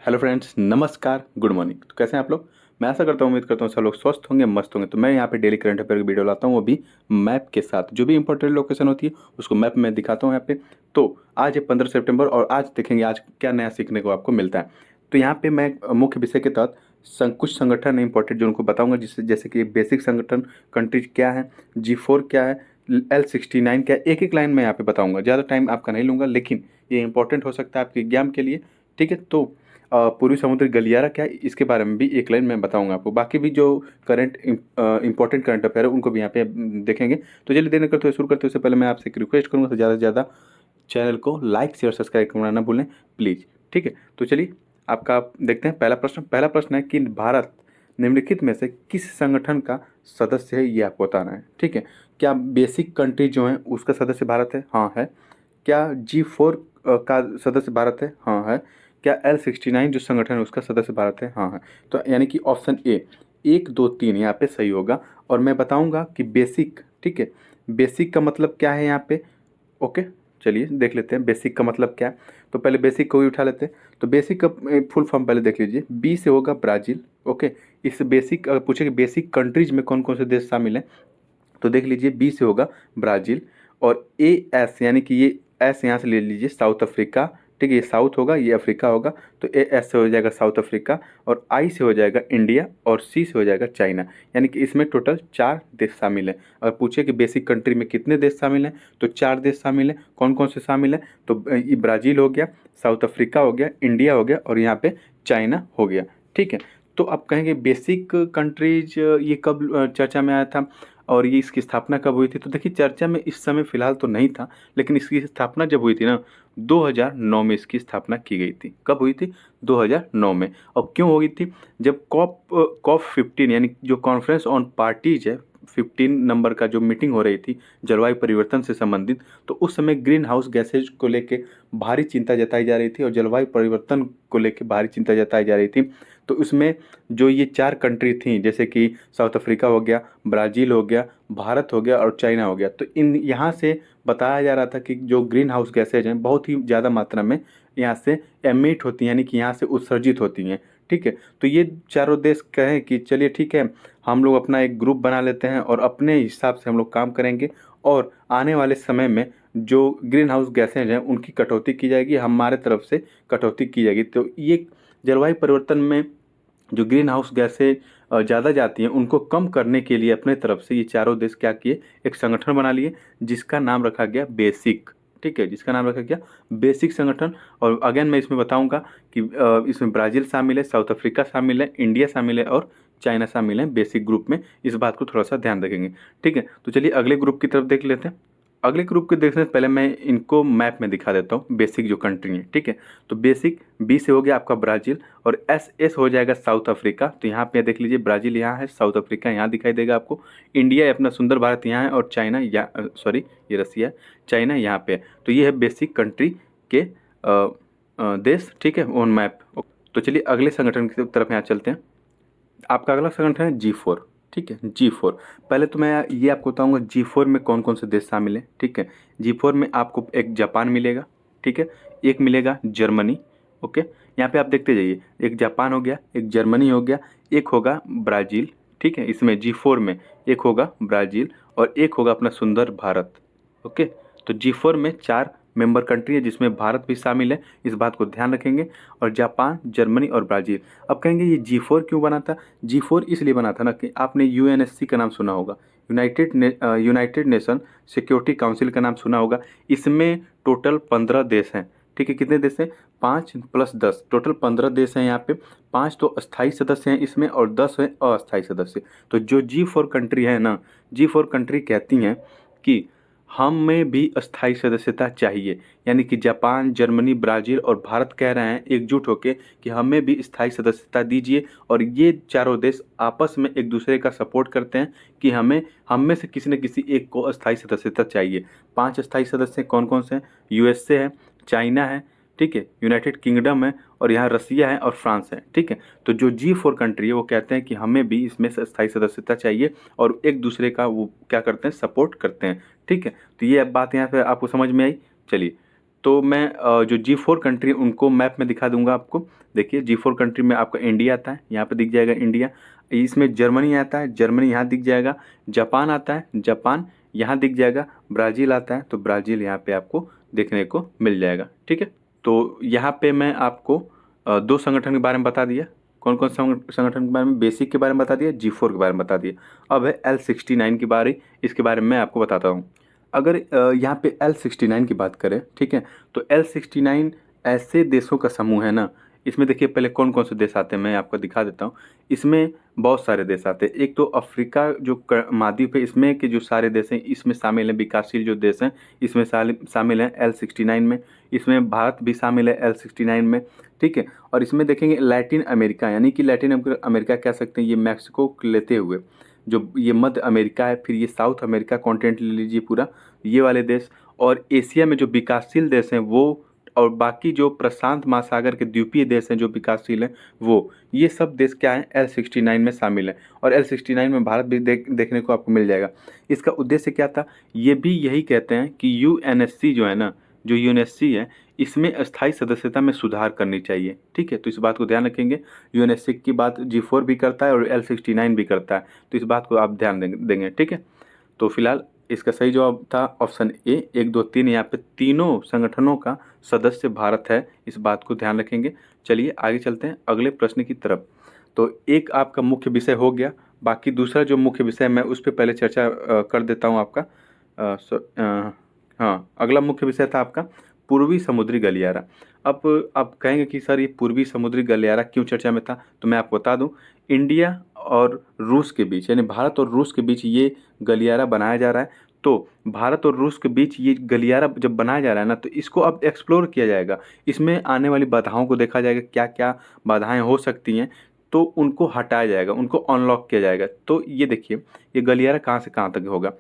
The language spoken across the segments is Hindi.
हेलो फ्रेंड्स, नमस्कार, गुड मॉर्निंग। तो कैसे हैं आप लोग? मैं आशा करता हूँ, उम्मीद करता हूँ सब लोग स्वस्थ होंगे, मस्त होंगे। तो मैं यहाँ पे डेली करंट अफेयर की वीडियो लाता हूँ, वो भी मैप के साथ। जो भी इंपॉर्टेंट लोकेशन होती है उसको मैप में दिखाता हूँ यहाँ पे। तो आज है 15 सितंबर और आज देखेंगे आज क्या नया सीखने को आपको मिलता है। तो यहाँ पे मैं मुख्य विषय के तहत कुछ संगठन इंपॉर्टेंट जो उनको बताऊंगा, जिससे जैसे कि बेसिक संगठन कंट्रीज क्या है, G4 क्या है, L69 क्या है। एक एक लाइन में यहाँ पे बताऊंगा, ज़्यादा टाइम आपका नहीं लूंगा, लेकिन ये इंपॉर्टेंट हो सकता है आपके एग्जाम के लिए। ठीक है, तो पूर्वी समुद्री गलियारा क्या है इसके बारे में भी एक लाइन में बताऊंगा आपको। बाकी भी जो करंट इंपॉर्टेंट करंट अफेयर है उनको भी यहाँ पे देखेंगे। तो चलिए देर न करते हुए शुरू करते हुए उससे पहले मैं आपसे एक रिक्वेस्ट करूंगा, तो ज़्यादा से ज़्यादा चैनल को लाइक शेयर सब्सक्राइब करना ना भूलें प्लीज़। ठीक है, तो चलिए आपका देखते हैं पहला प्रश्न है कि भारत निम्नलिखित में से किस संगठन का सदस्य है, ये आपको बताना है। ठीक है, क्या बेसिक कंट्री जो है उसका सदस्य भारत है? हाँ है। क्या G4 का सदस्य भारत है? हाँ है। क्या L69 जो संगठन है उसका सदस्य भारत है? हाँ है। तो यानी कि ऑप्शन ए, 1 2 3 यहाँ पे सही होगा। और मैं बताऊंगा कि बेसिक, ठीक है, बेसिक का मतलब क्या है यहाँ पे। ओके, चलिए देख लेते हैं बेसिक का मतलब क्या है। तो पहले बेसिक को ही उठा लेते हैं। तो बेसिक का फुल फॉर्म पहले देख लीजिए। बी से होगा ब्राज़ील। ओके, इस बेसिक पूछे कि बेसिक कंट्रीज में कौन कौन से देश शामिल हैं, तो देख लीजिए बी से होगा ब्राज़ील। और ए एस यानी कि ये एस यहाँ से ले लीजिए, साउथ अफ्रीका। ठीक है, ये साउथ होगा, ये अफ्रीका होगा, तो ए एस से हो जाएगा साउथ अफ्रीका। और आई से हो जाएगा इंडिया और सी से हो जाएगा चाइना। यानी कि इसमें टोटल 4 देश शामिल हैं। अगर पूछे कि बेसिक कंट्री में कितने देश शामिल हैं, तो 4 देश शामिल हैं। कौन कौन से शामिल हैं? तो ये ब्राज़ील हो गया, साउथ अफ्रीका हो गया, इंडिया हो गया और यहाँ पे चाइना हो गया। ठीक है, तो आप कहेंगे बेसिक कंट्रीज ये कब चर्चा में आया था और ये इसकी स्थापना कब हुई थी? तो देखिए चर्चा में इस समय फिलहाल तो नहीं था, लेकिन इसकी स्थापना जब हुई थी ना, 2009 में इसकी स्थापना की गई थी। कब हुई थी? 2009 में। और क्यों हो गई थी? जब कॉप 15 यानी जो कॉन्फ्रेंस ऑन पार्टीज है, 15 नंबर का जो मीटिंग हो रही थी जलवायु परिवर्तन से संबंधित, तो उस समय ग्रीन हाउस गैसेज को लेके भारी चिंता जताई जा रही थी और जलवायु परिवर्तन को लेके भारी चिंता जताई जा रही थी। तो उसमें जो ये 4 कंट्री थी, जैसे कि साउथ अफ्रीका हो गया, ब्राज़ील हो गया, भारत हो गया और चाइना हो गया, तो इन यहाँ से बताया जा रहा था कि जो ग्रीन हाउस गैसेज हैं बहुत ही ज़्यादा मात्रा में यहाँ से एमिट होती हैं, यानी कि यहाँ से उत्सर्जित होती हैं। ठीक है, तो ये चारों देश कहें कि चलिए ठीक है, हम लोग अपना एक ग्रुप बना लेते हैं और अपने हिसाब से हम लोग काम करेंगे और आने वाले समय में जो ग्रीन हाउस गैसेज हैं उनकी कटौती की जाएगी, हमारे तरफ से कटौती की जाएगी। तो ये जलवायु परिवर्तन में जो ग्रीन हाउस गैसें ज़्यादा जाती हैं उनको कम करने के लिए अपने तरफ से ये चारों देश क्या किए, एक संगठन बना लिए जिसका नाम रखा गया बेसिक। ठीक है, जिसका नाम रखा गया बेसिक संगठन। और अगेन मैं इसमें बताऊंगा कि इसमें ब्राज़ील शामिल है, साउथ अफ्रीका शामिल है, इंडिया शामिल है और चाइना शामिल है बेसिक ग्रुप में। इस बात को थोड़ा सा ध्यान रखेंगे। ठीक है, तो चलिए अगले ग्रुप की तरफ देख लेते हैं। अगले ग्रुप के देखने से पहले मैं इनको मैप में दिखा देता हूँ, बेसिक जो कंट्री है। ठीक है, तो बेसिक बी से हो गया आपका ब्राज़ील और एस एस हो जाएगा साउथ अफ्रीका। तो यहाँ पे देख लीजिए ब्राज़ील यहाँ है, साउथ अफ्रीका यहाँ दिखाई देगा आपको, इंडिया अपना सुंदर भारत यहाँ है और चाइना या सॉरी ये रसिया है, चाइना यहाँ पे है। तो ये है बेसिक कंट्री के देश। ठीक है, ऑन मैप। तो चलिए अगले संगठन की तरफ यहाँ चलते हैं। आपका अगला संगठन है G4। ठीक है, G4। पहले तो मैं ये आपको बताऊंगा G4 में कौन कौन से देश शामिल हैं। ठीक है, G4 में आपको एक जापान मिलेगा। ठीक है, एक मिलेगा जर्मनी। ओके, यहाँ पे आप देखते जाइए, एक जापान हो गया, एक जर्मनी हो गया, एक होगा ब्राज़ील। ठीक है, इसमें G4 में एक होगा ब्राज़ील और एक होगा अपना सुंदर भारत। ओके, तो G4 में 4 मेंबर कंट्री है जिसमें भारत भी शामिल है, इस बात को ध्यान रखेंगे। और जापान, जर्मनी और ब्राज़ील। अब कहेंगे ये G4 क्यों बना था? G4 इसलिए बना था ना कि आपने यूएनएससी का नाम सुना होगा, यूनाइटेड नेशन सिक्योरिटी काउंसिल का नाम सुना होगा। इसमें टोटल 15 देश हैं। ठीक है, कितने देश हैं? 5 + 10, टोटल 15 देश हैं यहाँ पे। 5 तो अस्थाई सदस्य हैं इसमें और 10 हैं अस्थाई सदस्य। तो जो G4 कंट्री है ना, G4 कंट्री कहती हैं कि हमें भी अस्थाई सदस्यता चाहिए। यानी कि जापान, जर्मनी, ब्राज़ील और भारत कह रहे हैं एकजुट होकर कि हमें भी स्थायी सदस्यता दीजिए। और ये चारों देश आपस में एक दूसरे का सपोर्ट करते हैं कि हमें हम में से किसी न किसी एक को अस्थाई सदस्यता चाहिए। 5 अस्थाई सदस्य कौन कौन से हैं? यूएसए है, चाइना है, ठीक है, यूनाइटेड किंगडम है और यहाँ रसिया है और फ्रांस है। ठीक है, तो जो G4 कंट्री है वो कहते हैं कि हमें भी इसमें से स्थायी सदस्यता चाहिए और एक दूसरे का वो क्या करते हैं, सपोर्ट करते हैं। ठीक है, तो ये बात यहाँ पे आपको समझ में आई। चलिए, तो मैं जो G4 कंट्री उनको मैप में दिखा दूंगा आपको। देखिए G4 कंट्री में आपका इंडिया आता है, यहाँ पे दिख जाएगा इंडिया। इसमें जर्मनी आता है, जर्मनी यहाँ दिख जाएगा। जापान आता है, जापान यहाँ दिख जाएगा। ब्राज़ील आता है, तो ब्राज़ील यहाँ पे आपको देखने को मिल जाएगा। ठीक है, तो यहाँ पे मैं आपको दो संगठन के बारे में बता दिया। कौन कौन संगठन के बारे में? बेसिक के बारे में बता दिया, G4 के बारे में बता दिया। अब है L69 की बारी, इसके बारे में मैं आपको बताता हूँ। अगर यहाँ पे L69 की बात करें, ठीक है, तो L69 ऐसे देशों का समूह है ना। इसमें देखिए पहले कौन कौन से देश आते हैं मैं आपको दिखा देता हूँ। इसमें बहुत सारे देश आते हैं। एक तो अफ्रीका जो महाद्वीप है, इसमें के जो सारे देश हैं इसमें शामिल हैं। विकासशील जो देश हैं इसमें शामिल हैं L69 में। इसमें भारत भी शामिल है L69 में। ठीक है, और इसमें देखेंगे लैटिन अमेरिका, यानी कि लैटिन अमेरिका कह सकते हैं, ये मैक्सिको लेते हुए जो ये मध्य अमेरिका है, फिर ये साउथ अमेरिका कॉन्टिनेंट ले लीजिए पूरा, ये वाले देश। और एशिया में जो विकासशील देश हैं वो, और बाकी जो प्रशांत महासागर के द्वीपीय देश हैं जो विकासशील हैं वो, ये सब देश क्या हैं? L69 में शामिल हैं। और L69 में भारत भी देखने को आपको मिल जाएगा। इसका उद्देश्य क्या था? ये भी यही कहते हैं कि UNSC जो है ना, जो UNSC है, इसमें अस्थायी सदस्यता में सुधार करनी चाहिए। ठीक है, तो इस बात को ध्यान रखेंगे। UNSC की बात G4 भी करता है और L69 भी करता है, तो इस बात को आप ध्यान देंगे। ठीक है, तो फिलहाल इसका सही जवाब था ऑप्शन ए, 1 2 3। यहाँ पे तीनों संगठनों का सदस्य भारत है, इस बात को ध्यान रखेंगे। चलिए आगे चलते हैं अगले प्रश्न की तरफ। तो एक आपका मुख्य विषय हो गया, बाकी दूसरा जो मुख्य विषय मैं उस पर पहले चर्चा कर देता हूँ आपका। हाँ, अगला मुख्य विषय था आपका पूर्वी समुद्री गलियारा। अब आप कहेंगे कि सर ये पूर्वी समुद्री गलियारा क्यों चर्चा में था, तो मैं आपको बता दूं, इंडिया और रूस के बीच, यानी भारत और रूस के बीच ये गलियारा बनाया जा रहा है। तो भारत और रूस के बीच ये गलियारा जब बनाया जा रहा है ना, तो इसको अब एक्सप्लोर किया जाएगा। इसमें आने वाली बाधाओं को देखा जाएगा, क्या क्या बाधाएं हो सकती हैं, तो उनको हटाया जाएगा, उनको अनलॉक किया जाएगा। तो ये देखिए, ये गलियारा कहाँ से कहाँ तक होगा।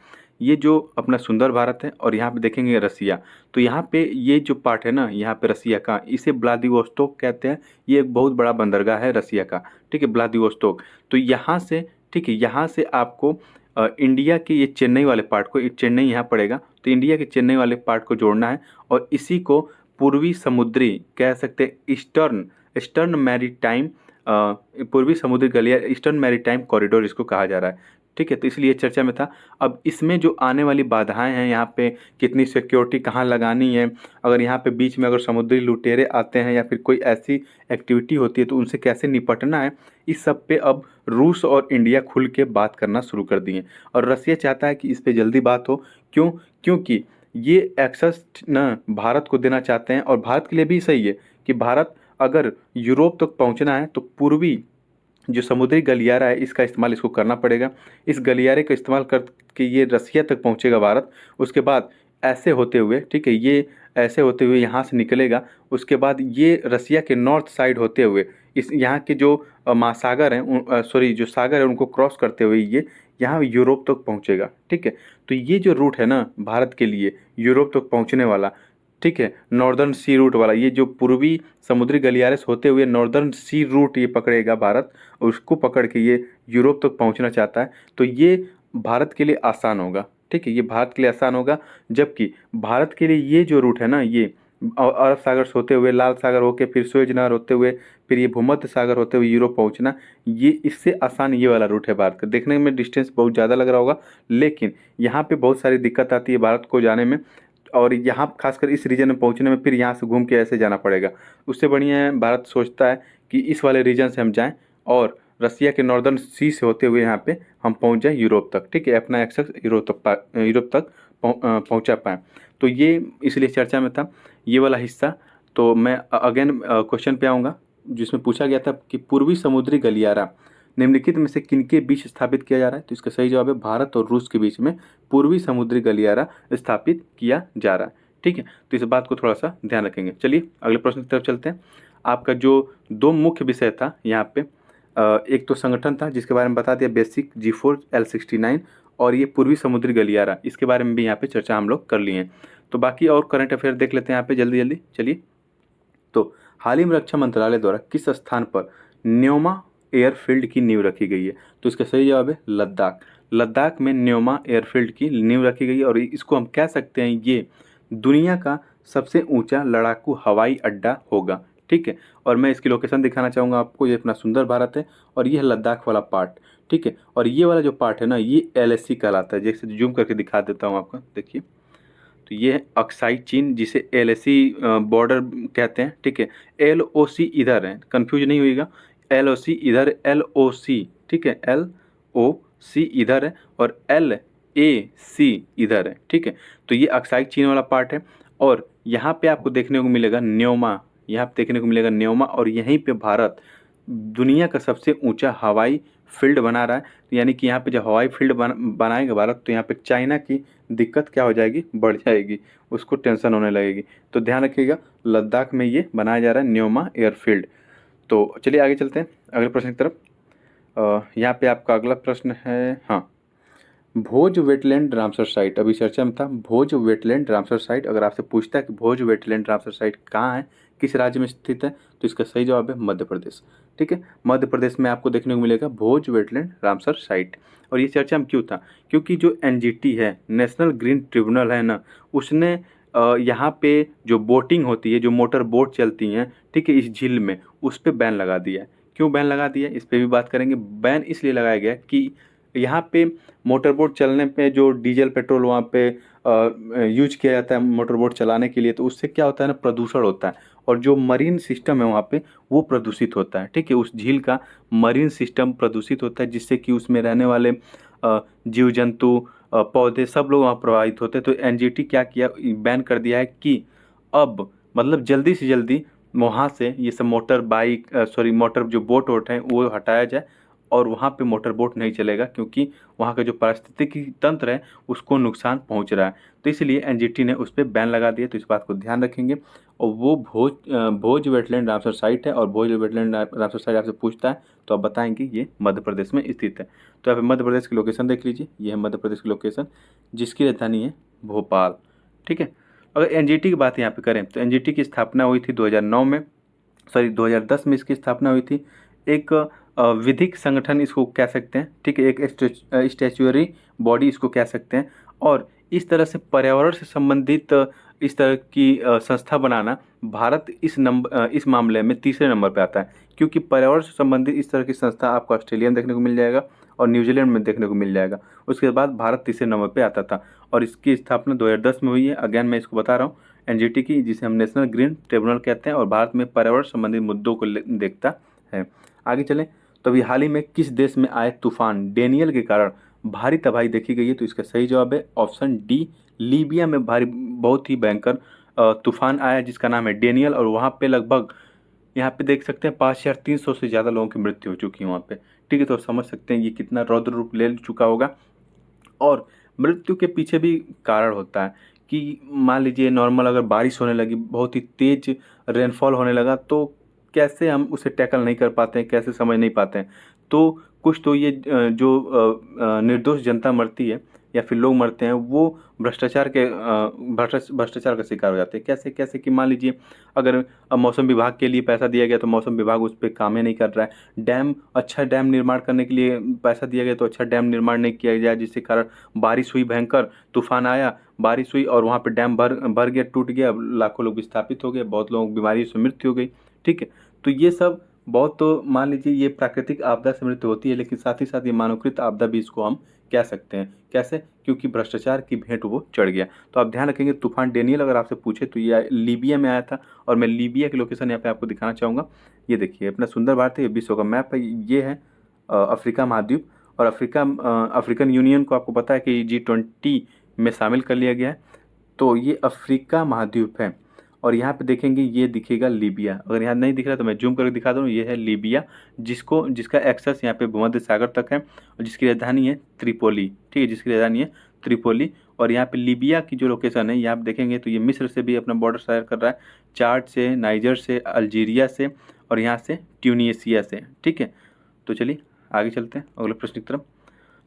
ये जो अपना सुंदर भारत है, और यहाँ पे देखेंगे रसिया, तो यहाँ पे ये जो पार्ट है ना, यहाँ पे रसिया का, इसे व्लादिवोस्तोक कहते हैं। ये एक बहुत बड़ा बंदरगाह है रसिया का। ठीक है, व्लादिवोस्तोक। तो यहाँ से, ठीक है, यहाँ से आपको इंडिया के ये चेन्नई वाले पार्ट को, चेन्नई यहाँ पड़ेगा, तो इंडिया के चेन्नई वाले पार्ट को जोड़ना है, और इसी को पूर्वी समुद्री कह सकते हैं, ईस्टर्न मैरीटाइम, पूर्वी समुद्री गलियारा, ईस्टर्न मैरीटाइम कॉरिडोर इसको कहा जा रहा है। ठीक है, तो इसलिए चर्चा में था। अब इसमें जो आने वाली बाधाएं हैं, यहाँ पे कितनी सिक्योरिटी कहाँ लगानी है, अगर यहाँ पे बीच में अगर समुद्री लुटेरे आते हैं या फिर कोई ऐसी एक्टिविटी होती है तो उनसे कैसे निपटना है, इस सब पे अब रूस और इंडिया खुल के बात करना शुरू कर दिए। और रसिया चाहता है कि इस पे जल्दी बात हो। क्यों? क्योंकि ये एक्सेस न भारत को देना चाहते हैं, और भारत के लिए भी सही है कि भारत अगर यूरोप तक पहुँचना है तो पूर्वी जो समुद्री गलियारा है इसका इस्तेमाल इसको करना पड़ेगा। इस गलियारे का इस्तेमाल करके ये रसिया तक पहुंचेगा भारत। उसके बाद ऐसे होते हुए, ठीक है, ये ऐसे होते हुए यहाँ से निकलेगा। उसके बाद ये रसिया के नॉर्थ साइड होते हुए इस यहाँ के जो महासागर हैं, सॉरी जो सागर है, उनको क्रॉस करते हुए ये यहाँ यूरोप तक पहुँचेगा। ठीक है, तो ये जो रूट है ना भारत के लिए यूरोप तक पहुँचने वाला, ठीक है, नॉर्दर्न सी रूट वाला, ये जो पूर्वी समुद्री गलियारे से होते हुए नॉर्दर्न सी रूट ये पकड़ेगा भारत, और उसको पकड़ के ये यूरोप तक पहुंचना चाहता है। तो ये भारत के लिए आसान होगा। ठीक है, ये भारत के लिए आसान होगा, जबकि भारत के लिए ये जो रूट है ना, ये अरब सागर से होते हुए, लाल सागर होके, फिर सुएज नहर होते हुए, फिर ये भूमध्य सागर होते हुए यूरोप पहुंचना, ये इससे आसान ये वाला रूट है भारत का। देखने में डिस्टेंस बहुत ज़्यादा लग रहा होगा, लेकिन यहाँ पे बहुत सारी दिक्कत आती है भारत को जाने में, और यहाँ खासकर इस रीजन में पहुँचने में फिर यहाँ से घूम के ऐसे जाना पड़ेगा। उससे बढ़िया है भारत सोचता है कि इस वाले रीजन से हम जाएं और रसिया के नॉर्दर्न सी से होते हुए यहाँ पे हम पहुँच जाएं यूरोप तक। ठीक है, अपना एक्सेस यूरोप तक पहुँचा पाएँ। तो ये इसलिए चर्चा में था ये वाला हिस्सा। तो मैं अगेन क्वेश्चन पे आऊँगा, जिसमें पूछा गया था कि पूर्वी समुद्री गलियारा निम्नलिखित में से किनके बीच स्थापित किया जा रहा है। तो इसका सही जवाब है भारत और रूस के बीच में पूर्वी समुद्री गलियारा स्थापित किया जा रहा है। ठीक है, तो इस बात को थोड़ा सा ध्यान रखेंगे। चलिए अगले प्रश्न की तरफ चलते हैं। आपका जो दो मुख्य विषय था यहाँ पे, एक तो संगठन था जिसके बारे में बता दिया बेसिक, G4 L69, और ये पूर्वी समुद्री गलियारा, इसके बारे में भी यहाँ पे चर्चा हम लोग कर लिए हैं। तो बाकी और करंट अफेयर देख लेते हैं यहाँ पे जल्दी जल्दी। चलिए, तो हाल ही में रक्षा मंत्रालय द्वारा किस स्थान पर न्योमा एयरफील्ड की नींव रखी गई है। तो इसका सही जवाब है लद्दाख। लद्दाख में न्योमा एयरफील्ड की नींव रखी गई है, और इसको हम कह सकते हैं ये दुनिया का सबसे ऊंचा लड़ाकू हवाई अड्डा होगा। ठीक है, और मैं इसकी लोकेशन दिखाना चाहूँगा आपको। ये अपना सुंदर भारत है और ये है लद्दाख वाला पार्ट। ठीक है, और ये वाला जो पार्ट है ना, ये LAC कहलाता है। जैसे जूम करके दिखा देता हूँ आपको, देखिए। तो ये है अक्साई चीन, जिसे LAC बॉर्डर कहते हैं। ठीक है, LOC इधर है, कंफ्यूज नहीं होइएगा। LOC इधर, LOC, ठीक है, LOC इधर है और LAC इधर है। ठीक है, तो ये अक्साई चीन वाला पार्ट है। और यहाँ पे आपको देखने को मिलेगा न्योमा, यहाँ पे देखने को मिलेगा न्योमा, और यहीं पे भारत दुनिया का सबसे ऊंचा हवाई फील्ड बना रहा है। तो यानी कि यहाँ पे जब हवाई फील्ड बनाएगा भारत, तो यहाँ पे चाइना की दिक्कत क्या हो जाएगी, बढ़ जाएगी, उसको टेंशन होने लगेगी। तो ध्यान रखिएगा, लद्दाख में ये बनाया जा रहा है न्योमा एयरफील्ड। तो चलिए आगे चलते हैं अगले प्रश्न की तरफ। यहाँ पे आपका अगला प्रश्न है, हाँ, भोज वेटलैंड रामसर साइट अभी चर्चा में था। भोज वेटलैंड रामसर साइट, अगर आपसे पूछता है कि भोज वेटलैंड रामसर साइट कहाँ है, किस राज्य में स्थित है, तो इसका सही जवाब है मध्य प्रदेश। ठीक है, मध्य प्रदेश में आपको देखने को मिलेगा भोज वेटलैंड रामसर साइट। और ये चर्चा में क्यों था, क्योंकि जो NGT है, नेशनल ग्रीन ट्रिब्यूनल है ना, उसने यहाँ पे जो बोटिंग होती है, जो मोटर बोट चलती हैं, ठीक है, इस झील में, उस पर बैन लगा दिया है। क्यों बैन लगा दिया, इस पर भी बात करेंगे। बैन इसलिए लगाया गया कि यहाँ पे मोटर बोट चलने पे जो डीजल पेट्रोल वहाँ पे यूज किया जाता है मोटर बोट चलाने के लिए, तो उससे क्या होता है ना, प्रदूषण होता है, और जो मरीन सिस्टम है वहाँ पे वो प्रदूषित होता है। ठीक है, उस झील का मरीन सिस्टम प्रदूषित होता है, जिससे कि उसमें रहने वाले जीव जंतु, पौधे, सब लोग वहाँ प्रभावित होते हैं। तो NGT क्या किया, बैन कर दिया है कि अब मतलब जल्दी से जल्दी वहाँ से ये सब मोटर बाइक, सॉरी, मोटर जो बोट वोट हैं वो हटाया जाए, और वहाँ पे मोटर बोट नहीं चलेगा, क्योंकि वहाँ का जो पारिस्थितिकी तंत्र है उसको नुकसान पहुँच रहा है। तो इसलिए NGT ने उस पर बैन लगा दिया। तो इस बात को ध्यान रखेंगे। और वो भोज वेटलैंड रामसर साइट है, और भोज वेटलैंड रामसर साइट आपसे पूछता है तो आप बताएंगे ये मध्य प्रदेश में स्थित है। तो यहाँ पे मध्य प्रदेश की लोकेशन देख लीजिए, ये है मध्य प्रदेश की लोकेशन, जिसकी राजधानी है भोपाल। ठीक है, अगर NGT की बात यहाँ पे करें तो NGT की स्थापना हुई थी 2009 में, सॉरी 2010 में इसकी स्थापना हुई थी। एक विधिक संगठन इसको कह सकते हैं। ठीक है, एक स्टैच्यूअरी बॉडी इसको कह सकते हैं। और इस तरह से पर्यावरण से संबंधित इस तरह की संस्था बनाना, भारत इस मामले में तीसरे नंबर पे आता है, क्योंकि पर्यावरण से संबंधित इस तरह की संस्था आपको ऑस्ट्रेलिया में देखने को मिल जाएगा और न्यूजीलैंड में देखने को मिल जाएगा। उसके बाद भारत तीसरे नंबर पे आता था, और इसकी स्थापना 2010 में हुई है। अगेन मैं इसको बता रहा हूँ, NGT की, जिसे हम नेशनल ग्रीन ट्रिब्यूनल कहते हैं, और भारत में पर्यावरण संबंधित मुद्दों को देखता है। आगे चलें तो अभी हाल ही में किस देश में आए तूफान डेनियल के कारण भारी तबाही देखी गई है, तो इसका सही जवाब है ऑप्शन डी, लीबिया में भारी, बहुत ही भयंकर तूफान आया जिसका नाम है डेनियल। और वहाँ पे लगभग, यहाँ पे देख सकते हैं 5300 से ज़्यादा लोगों की मृत्यु हो चुकी है वहाँ पे। ठीक है, तो समझ सकते हैं ये कितना रौद्र रूप ले चुका होगा। और मृत्यु के पीछे भी कारण होता है कि मान लीजिए नॉर्मल अगर बारिश होने लगी, बहुत ही तेज रेनफॉल होने लगा, तो कैसे हम उसे टैकल नहीं कर पाते हैं, कैसे समझ नहीं पाते हैं। तो कुछ तो ये जो निर्दोष जनता मरती है या फिर लोग मरते हैं, वो भ्रष्टाचार का शिकार हो जाते हैं। कैसे कैसे कि मान लीजिए अगर मौसम विभाग के लिए पैसा दिया गया तो मौसम विभाग उस पर काम ही नहीं कर रहा है। अच्छा डैम निर्माण करने के लिए पैसा दिया गया तो अच्छा डैम निर्माण नहीं किया गया, जिसके कारण बारिश हुई, भयंकर तूफान आया, बारिश हुई और वहाँ पे डैम भर गया, टूट गया, लाखों लोग विस्थापित हो गए, बहुत लोगों की बीमारी से मृत्यु हो गई। ठीक है, तो ये सब बहुत, तो मान लीजिए ये प्राकृतिक आपदा से मृत्यु होती है, लेकिन साथ ही साथ ये मानवकृत आपदा भी इसको हम कह सकते हैं। कैसे, क्योंकि भ्रष्टाचार की भेंट वो चढ़ गया। तो आप ध्यान रखेंगे, तूफान डेनियल अगर आपसे पूछे तो ये लीबिया में आया था, और मैं लीबिया की लोकेशन यहाँ पे आपको दिखाना चाहूँगा। ये देखिए अपना सुंदर भारत है, ये विश्व का मैप है, ये है अफ्रीका महाद्वीप। और अफ्रीकन यूनियन को आपको पता है कि G20 में शामिल कर लिया गया है। तो ये अफ्रीका महाद्वीप है, और यहाँ पे देखेंगे ये दिखेगा लीबिया। अगर यहाँ नहीं दिख रहा तो मैं जूम करके दिखा दूँ, ये है लीबिया, जिसका एक्सेस यहाँ पे भूमध्य सागर तक है, और जिसकी राजधानी है त्रिपोली। ठीक है, जिसकी राजधानी है त्रिपोली। और यहाँ पे लीबिया की जो लोकेशन है, यहाँ आप देखेंगे तो ये मिस्र से भी अपना बॉर्डर शेयर कर रहा है, चाड से, नाइजर से, अल्जीरिया से, और यहाँ से ट्यूनीशिया से। ठीक है, तो चलिए आगे चलते हैं अगले प्रश्न की तरफ।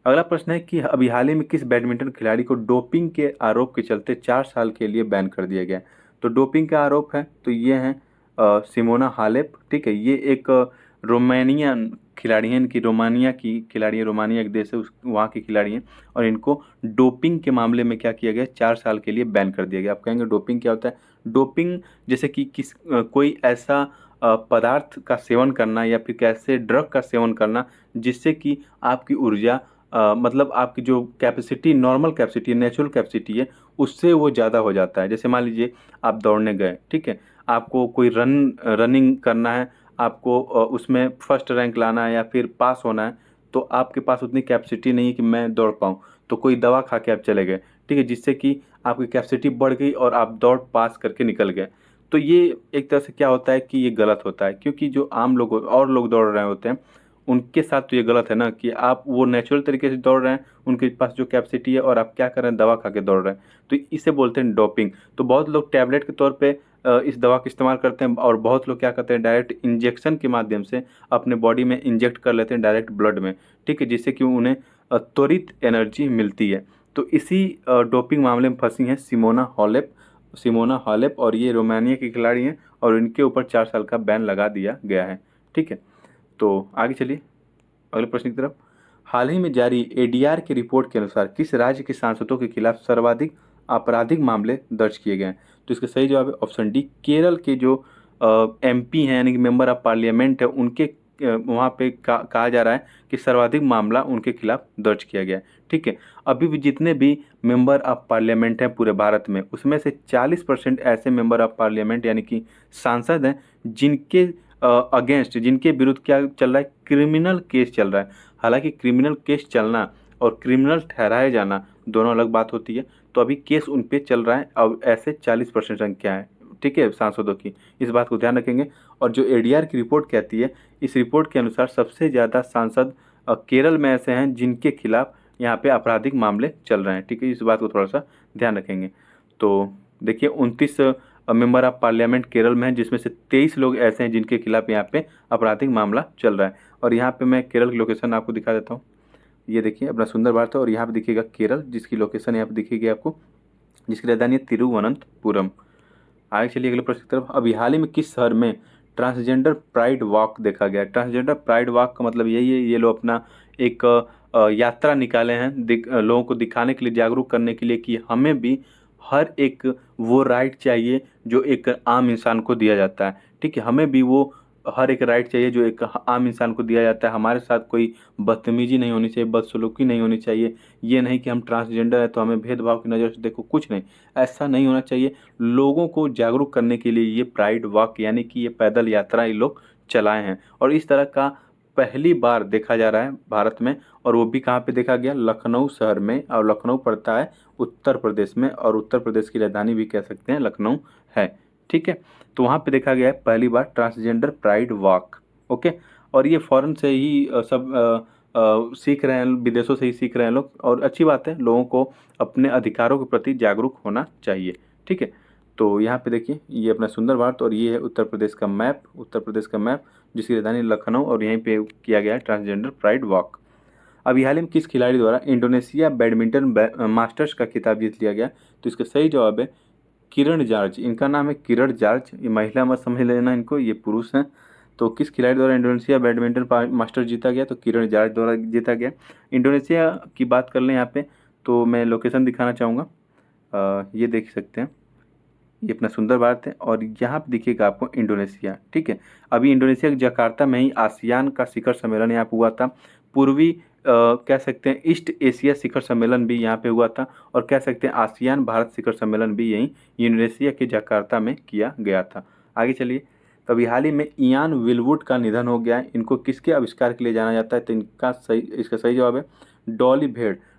अगला प्रश्न है कि अभी हाल ही में किस बैडमिंटन खिलाड़ी को डोपिंग के आरोप के चलते 4 साल के लिए बैन कर दिया गया है। तो डोपिंग का आरोप है, तो ये हैं सिमोना हालेप। ठीक है, ये एक रोमानियन खिलाड़ी हैं, इनकी रोमानिया की खिलाड़ी है, रोमानिया एक देश है, उस वहाँ की खिलाड़ी हैं। और इनको डोपिंग के मामले में क्या किया गया, 4 साल के लिए बैन कर दिया गया। आप कहेंगे डोपिंग क्या होता है? डोपिंग जैसे कि कोई ऐसा पदार्थ का सेवन करना या फिर कैसे ड्रग का सेवन करना जिससे कि आपकी ऊर्जा मतलब आपकी जो capacity, normal capacity, natural capacity है, उससे वो ज़्यादा हो जाता है। जैसे मान लीजिए आप दौड़ने गए, ठीक है, आपको कोई रनिंग करना है, आपको उसमें फर्स्ट रैंक लाना है या फिर पास होना है, तो आपके पास उतनी कैपेसिटी नहीं है कि मैं दौड़ पाऊँ, तो कोई दवा खा के आप चले गए, ठीक है, जिससे कि आपकी कैपेसिटी बढ़ गई और आप दौड़ पास करके निकल गए। तो ये एक तरह से क्या होता है कि ये गलत होता है, क्योंकि जो आम लोग और लोग दौड़ रहे होते हैं उनके साथ तो ये गलत है ना, कि आप वो नेचुरल तरीके से दौड़ रहे हैं, उनके पास जो कैपेसिटी है, और आप क्या कर रहे हैं, दवा खा के दौड़ रहे हैं। तो इसे बोलते हैं डोपिंग। तो बहुत लोग टैबलेट के तौर पे इस दवा का इस्तेमाल करते हैं, और बहुत लोग क्या करते हैं, डायरेक्ट इंजेक्शन के माध्यम से अपने बॉडी में इंजेक्ट कर लेते हैं, डायरेक्ट ब्लड में, ठीक है, जिससे कि उन्हें त्वरित एनर्जी मिलती है। तो इसी डोपिंग मामले में फंसी हैं सिमोना हालेप, और ये रोमानिया की खिलाड़ी हैं, और इनके ऊपर 4 साल का बैन लगा दिया गया है, ठीक है। तो आगे चलिए अगले प्रश्न की तरफ। हाल ही में जारी एडीआर की रिपोर्ट के अनुसार किस राज्य के सांसदों के खिलाफ सर्वाधिक आपराधिक मामले दर्ज किए गए हैं? तो इसका सही जवाब है ऑप्शन डी, केरल के जो एमपी हैं, यानी कि मेंबर ऑफ पार्लियामेंट है, उनके वहाँ पे कहा जा रहा है कि सर्वाधिक मामला उनके खिलाफ दर्ज किया गया है, ठीक है। अभी भी जितने भी मेंबर ऑफ पार्लियामेंट हैं पूरे भारत में, उसमें से 40% ऐसे मेंबर ऑफ पार्लियामेंट यानी कि सांसद हैं जिनके अगेंस्ट, जिनके विरुद्ध क्या चल रहा है, क्रिमिनल केस चल रहा है। हालांकि क्रिमिनल केस चलना और क्रिमिनल ठहराए जाना दोनों अलग बात होती है। तो अभी केस उन पे चल रहा है, अब ऐसे 40% संख्या है, ठीक है, सांसदों की, इस बात को ध्यान रखेंगे। और जो एडीआर की रिपोर्ट कहती है, इस रिपोर्ट के अनुसार सबसे ज़्यादा सांसद केरल में ऐसे हैं जिनके खिलाफ यहाँ पे आपराधिक मामले चल रहे हैं, ठीक है, इस बात को थोड़ा सा ध्यान रखेंगे। तो देखिए 29 मेंबर ऑफ पार्लियामेंट केरल में हैं, जिसमें से 23 लोग ऐसे हैं जिनके खिलाफ यहाँ पे आपराधिक मामला चल रहा है। और यहाँ पे मैं केरल की लोकेशन आपको दिखा देता हूँ। ये देखिए अपना सुंदर भारत है, और यहाँ पे दिखेगा केरल, जिसकी लोकेशन यहाँ पे दिखेगी आपको, जिसकी राजधानी है तिरुवनंतपुरम। आगे चलिए अगले प्रश्न की तरफ। अभी हाल ही में किस शहर में ट्रांसजेंडर प्राइड वॉक देखा गया? ट्रांसजेंडर प्राइड वॉक का मतलब यही है, ये लोग अपना एक यात्रा निकाले हैं, लोगों को दिखाने के लिए, जागरूक करने के लिए कि हमें भी हर एक वो राइट चाहिए जो एक आम इंसान को दिया जाता है, ठीक है, हमें भी वो हर एक राइट चाहिए जो एक आम इंसान को दिया जाता है। हमारे साथ कोई बदतमीजी नहीं होनी चाहिए, बदसलूकी नहीं होनी चाहिए। ये नहीं कि हम ट्रांसजेंडर है तो हमें भेदभाव की नज़र से देखो, कुछ नहीं, ऐसा नहीं होना चाहिए। लोगों को जागरूक करने के लिए ये प्राइड वॉक यानी कि ये पैदल यात्रा ये लोग चलाए हैं, और इस तरह का पहली बार देखा जा रहा है भारत में। और वो भी कहाँ पे देखा गया? लखनऊ शहर में, और लखनऊ पड़ता है उत्तर प्रदेश में, और उत्तर प्रदेश की राजधानी भी कह सकते हैं लखनऊ है, ठीक है। तो वहाँ पे देखा गया है पहली बार ट्रांसजेंडर प्राइड वॉक, ओके। और ये फॉरेन से ही सब सीख रहे हैं, विदेशों से ही सीख रहे हैं लोग, और अच्छी बात है, लोगों को अपने अधिकारों के प्रति जागरूक होना चाहिए, ठीक है। तो यहाँ पे देखिए ये अपना सुंदर भारत, और ये है उत्तर प्रदेश का मैप, जिसकी राजधानी लखनऊ, और यहीं पे किया गया है ट्रांसजेंडर प्राइड वॉक। अभी हाल ही में किस खिलाड़ी द्वारा इंडोनेशिया बैडमिंटन मास्टर्स का खिताब जीत लिया गया? तो इसका सही जवाब है किरण जॉर्ज। इनका नाम है किरण जॉर्ज, ये महिला मत समझ लेना इनको, ये पुरुष हैं। तो किस खिलाड़ी द्वारा इंडोनेशिया बैडमिंटन मास्टर जीता गया? तो किरण जॉर्ज द्वारा जीता गया। इंडोनेशिया की बात कर लें यहाँ पे, तो मैं लोकेशन दिखाना चाहूँगा, ये देख सकते हैं, ये अपना सुंदर भारत है, और यहाँ पे दिखेगा आपको इंडोनेशिया, ठीक है। अभी इंडोनेशिया के जकार्ता में ही आसियान का शिखर सम्मेलन यहाँ पे हुआ था। पूर्वी कह सकते हैं ईस्ट एशिया शिखर सम्मेलन भी यहाँ पे हुआ था, और कह सकते हैं आसियान भारत शिखर सम्मेलन भी यहीं इंडोनेशिया के जकार्ता में किया गया था। आगे चलिए। तो अभी हाल ही में इयान विलवुड का निधन हो गया है। इनको किसके आविष्कार के लिए जाना जाता है? तो इसका सही जवाब है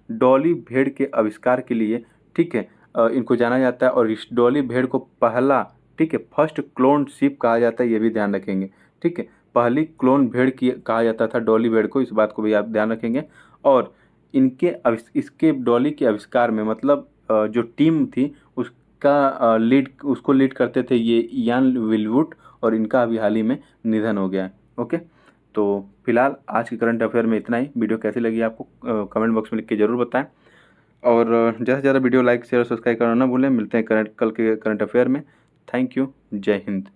डॉली भेड़ के आविष्कार के लिए, ठीक है, इनको जाना जाता है। और इस डॉली भेड़ को पहला, ठीक है, फर्स्ट क्लोन शिप कहा जाता है, ये भी ध्यान रखेंगे, ठीक है। पहली क्लोन भेड़ की कहा जाता था डॉली भेड़ को, इस बात को भी आप ध्यान रखेंगे। और इसके डॉली के आविष्कार में मतलब जो टीम थी उसका उसको लीड करते थे ये इयान विलवुड, और इनका अभी हाल ही में निधन हो गया है, ओके। तो फिलहाल आज के करंट अफेयर में इतना ही। वीडियो कैसी लगी आपको कमेंट बॉक्स में लिख के ज़रूर बताएं, और ज़्यादा से ज़्यादा वीडियो लाइक शेयर सब्सक्राइब करना ना भूलें। मिलते हैं कल के करंट अफेयर में। थैंक यू, जय हिंद।